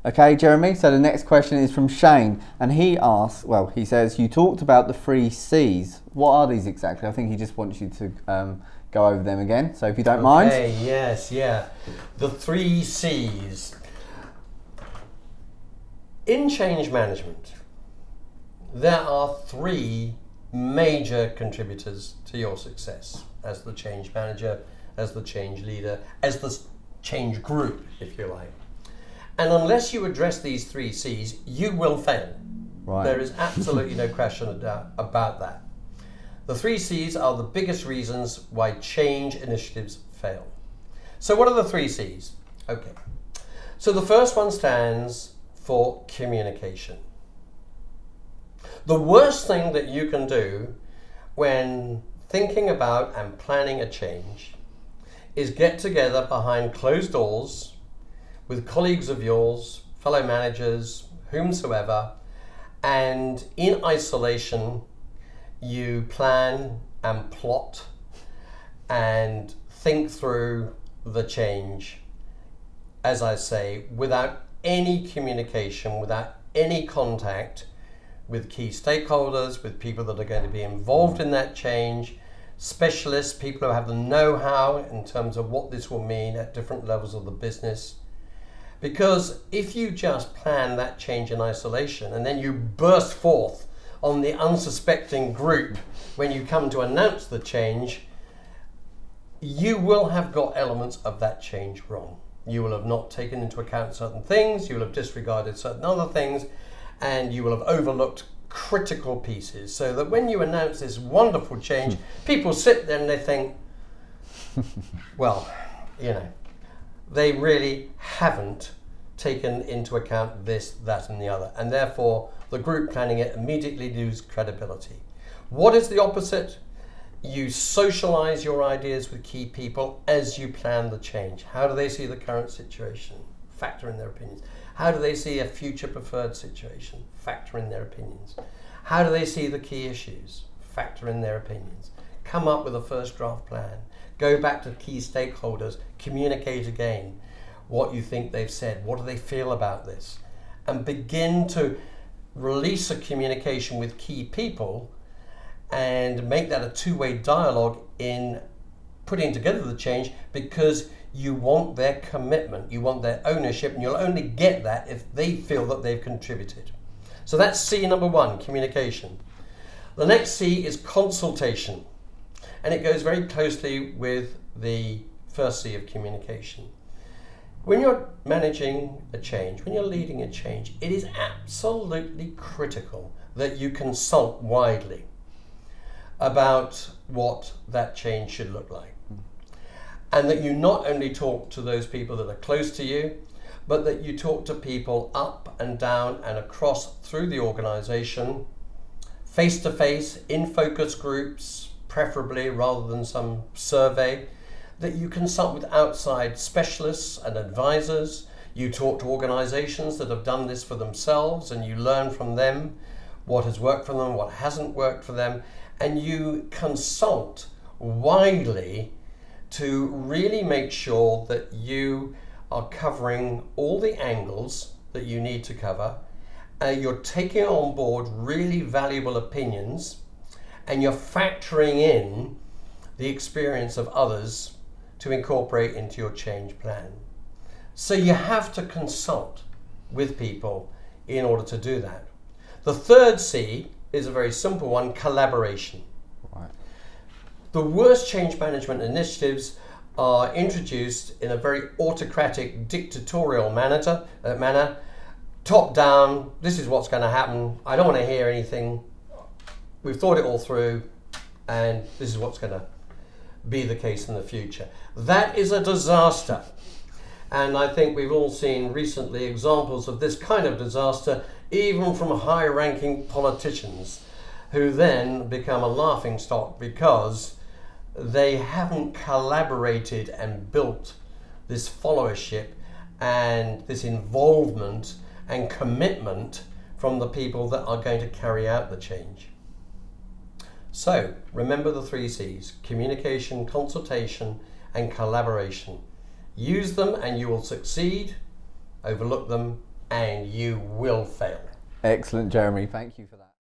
Okay, Jeremy, so the next question is from Shane, and he asks, well, he says, you talked about the 3 C's. What are these exactly? I think he just wants you to go over them again, so if you don't mind. Okay, yes, yeah. The 3 C's. In change management, there are 3 major contributors to your success as the change manager, as the change leader, as the change group, if you like. And unless you address these 3 C's, you will fail. Right. There is absolutely no question about that. The 3 C's are the biggest reasons why change initiatives fail. So what are the 3 C's? Okay. So the first one stands for communication. The worst thing that you can do when thinking about and planning a change is get together behind closed doors with colleagues of yours, fellow managers, whomsoever, and in isolation you plan and plot and think through the change, as I say, without any communication, without any contact with key stakeholders, with people that are going to be involved in that change, specialists, people who have the know-how in terms of what this will mean at different levels of the business. Because if you just plan that change in isolation and then you burst forth on the unsuspecting group when you come to announce the change, you will have got elements of that change wrong. You will have not taken into account certain things, you will have disregarded certain other things, and you will have overlooked critical pieces. So that when you announce this wonderful change, people sit there and they think, well, you know, they really haven't taken into account this, that, and the other. And therefore, the group planning it immediately lose credibility. What is the opposite? You socialize your ideas with key people as you plan the change. How do they see the current situation? Factor in their opinions. How do they see a future preferred situation? Factor in their opinions. How do they see the key issues? Factor in their opinions. Come up with a first draft plan. Go back to key stakeholders, communicate again what you think they've said, what do they feel about this, and begin to release a communication with key people and make that a two-way dialogue in putting together the change, because you want their commitment, you want their ownership, and you'll only get that if they feel that they've contributed. So that's C number 1, communication. The next C is consultation. And it goes very closely with the first C of communication. When you're managing a change, when you're leading a change, it is absolutely critical that you consult widely about what that change should look like. And that you not only talk to those people that are close to you, but that you talk to people up and down and across through the organization, face to face, in focus groups, preferably rather than some survey, that you consult with outside specialists and advisors. You talk to organizations that have done this for themselves and you learn from them what has worked for them, what hasn't worked for them, and you consult widely to really make sure that you are covering all the angles that you need to cover. You're taking on board really valuable opinions, and you're factoring in the experience of others to incorporate into your change plan. So you have to consult with people in order to do that. The third C is a very simple one, collaboration. Right. The worst change management initiatives are introduced in a very autocratic, dictatorial manner, top down, this is what's going to happen, I don't want to hear anything, we've thought it all through, and this is what's going to be the case in the future. That is a disaster. And I think we've all seen recently examples of this kind of disaster, even from high-ranking politicians, who then become a laughingstock because they haven't collaborated and built this followership and this involvement and commitment from the people that are going to carry out the change. So remember the 3 C's: communication, consultation, and collaboration. Use them and you will succeed. Overlook them and you will fail. Excellent, Jeremy. Thank you for that.